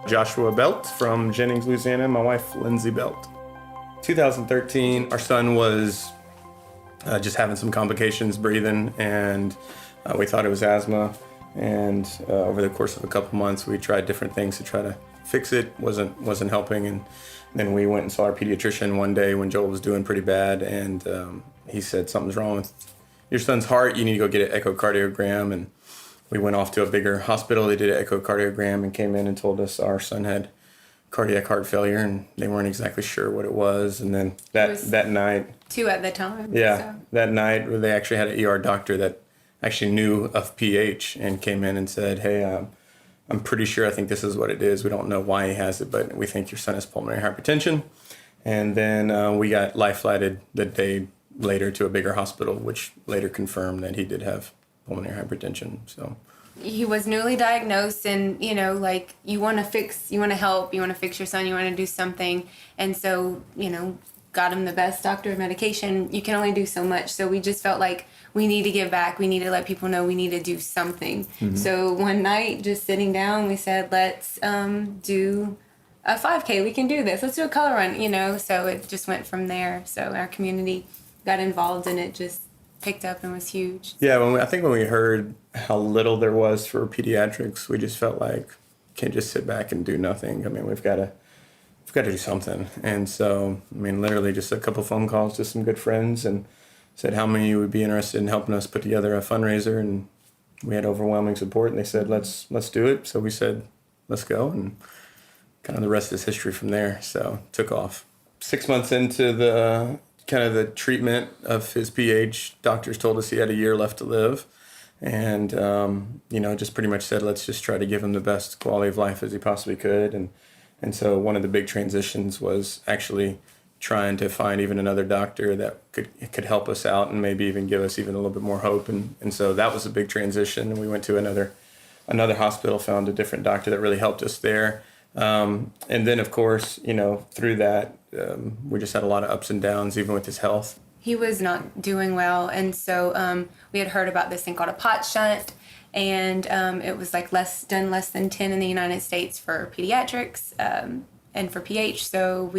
Joshua Belt from Jennings, Louisiana, my wife, Lindsey Belt. 2013, our son was just having some complications breathing, and we thought it was asthma. And over the course of a couple months, we tried different things to try to fix it. Wasn't helping. And then we went and saw our pediatrician one day when Joel was doing pretty bad, and he said, something's wrong with your son's heart. You need to go get an echocardiogram. And we went off to a bigger hospital. They did an echocardiogram and came in and told us our son had cardiac heart failure, and they weren't exactly sure what it was. And then that night, 2 at the time. Yeah, so. That night they actually had an ER doctor that actually knew of PH and came in and said, hey, I'm pretty sure I think this is what it is. We don't know why he has it, but we think your son has pulmonary hypertension. And then we got life-flighted the day later to a bigger hospital, which later confirmed that he did have pulmonary hypertension. So he was newly diagnosed, and you want to help, you want to fix your son, you want to do something. And so, got him the best doctor medication. You can only do so much. So we just felt like we need to give back. We need to let people know we need to do something. Mm-hmm. So one night, just sitting down, we said, let's do a 5K. We can do this. Let's do a color run, So it just went from there. So our community got involved, and it just picked up and was huge. Yeah, I think when we heard how little there was for pediatrics, we just felt like can't just sit back and do nothing. I mean, we've got to do something. And so, literally just a couple phone calls to some good friends and said how many would be interested in helping us put together a fundraiser, and we had overwhelming support, and they said, let's do it. So we said, let's go, and kind of the rest is history from there. So took off. 6 months into the kind of the treatment of his PH, doctors told us he had a year left to live. And, just pretty much said, let's just try to give him the best quality of life as he possibly could. And so one of the big transitions was actually trying to find even another doctor that could help us out and maybe even give us even a little bit more hope. And so that was a big transition. And we went to another hospital, found a different doctor that really helped us there. And then, of course, through that, we just had a lot of ups and downs, even with his health. He was not doing well. And so we had heard about this thing called a pot shunt. And it was less than 10 in the United States for pediatrics and for PH. So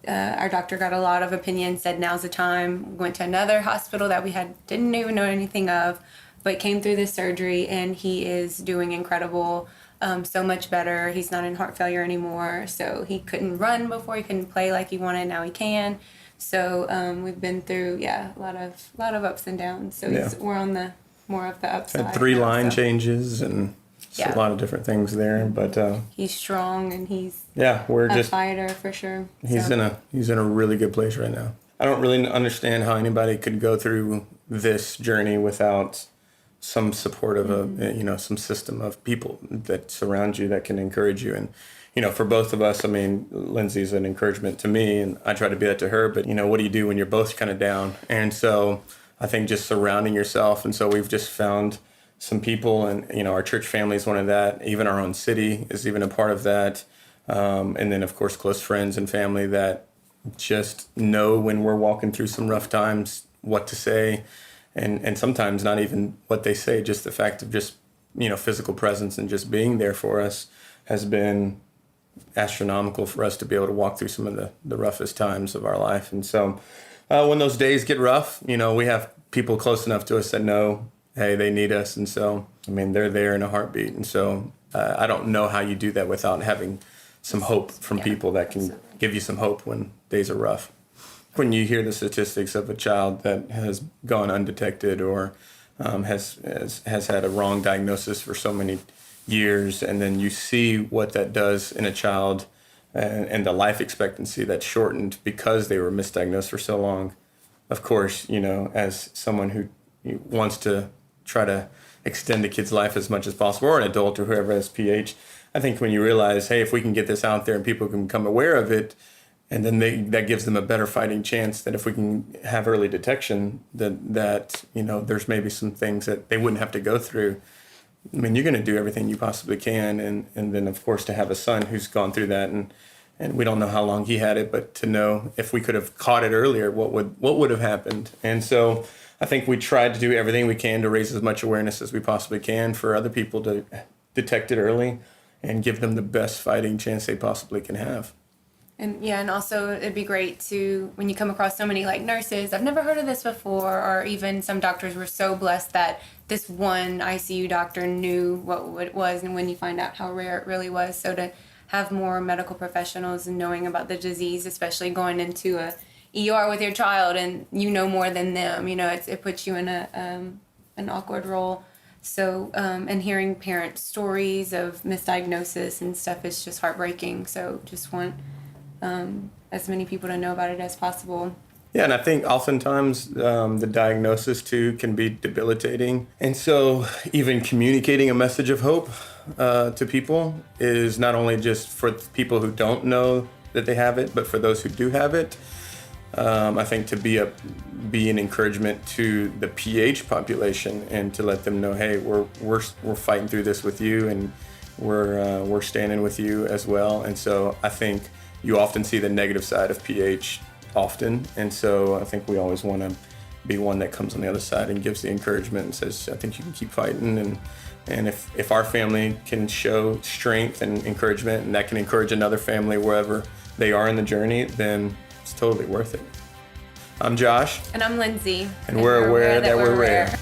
our doctor got a lot of opinions, said now's the time. We went to another hospital that we didn't even know anything of, but came through this surgery, and he is doing incredible, so much better. He's not in heart failure anymore. So he couldn't run before, he couldn't play like he wanted, now he can. So we've been through, a lot of ups and downs. So we're on the more of the upside. Had 3 line changes and a lot of different things there, but he's strong, and he's we're a just fighter for sure. He's in a really good place right now. I don't really understand how anybody could go through this journey without some support of some system of people that surround you that can encourage you. And for both of us, Lindsey's an encouragement to me, and I try to be that to her. But what do you do when you're both kind of down? And so I think just surrounding yourself. And so we've just found some people, and our church family is one of that. Even our own city is even a part of that. And then, of course, close friends and family that just know when we're walking through some rough times what to say, and sometimes not even what they say, just the fact of just physical presence and just being there for us has been astronomical for us to be able to walk through some of the roughest times of our life. And so when those days get rough, we have people close enough to us that know, hey, they need us. And so, they're there in a heartbeat. And so I don't know how you do that without having some hope from people that can give you some hope when days are rough. When you hear the statistics of a child that has gone undetected or has had a wrong diagnosis for so many years, and then you see what that does in a child and the life expectancy that's shortened because they were misdiagnosed for so long. Of course, as someone who wants to try to extend a kid's life as much as possible, or an adult or whoever has PH, I think when you realize, hey, if we can get this out there and people can become aware of it, and then that gives them a better fighting chance that if we can have early detection, that there's maybe some things that they wouldn't have to go through. You're going to do everything you possibly can. And then, of course, to have a son who's gone through that, and we don't know how long he had it, but to know if we could have caught it earlier, what would have happened. And so I think we tried to do everything we can to raise as much awareness as we possibly can for other people to detect it early. and give them the best fighting chance they possibly can have. And yeah, and also it'd be great to, when you come across so many like nurses, I've never heard of this before, or even some doctors were so blessed that this one ICU doctor knew what it was, and when you find out how rare it really was. So to have more medical professionals and knowing about the disease, especially going into a ER with your child and you know more than them, it puts you in an awkward role. So, and hearing parent stories of misdiagnosis and stuff is just heartbreaking. So just want as many people to know about it as possible. Yeah, and I think oftentimes the diagnosis too can be debilitating. And so even communicating a message of hope to people is not only just for people who don't know that they have it, but for those who do have it. I think to be an encouragement to the PH population and to let them know, hey, we're fighting through this with you, and we're standing with you as well. And so I think you often see the negative side of PH often, and so I think we always want to be one that comes on the other side and gives the encouragement and says, I think you can keep fighting, and if our family can show strength and encouragement, and that can encourage another family wherever they are in the journey, then it's totally worth it. I'm Josh. And I'm Lindsey. And we're aware that we're rare.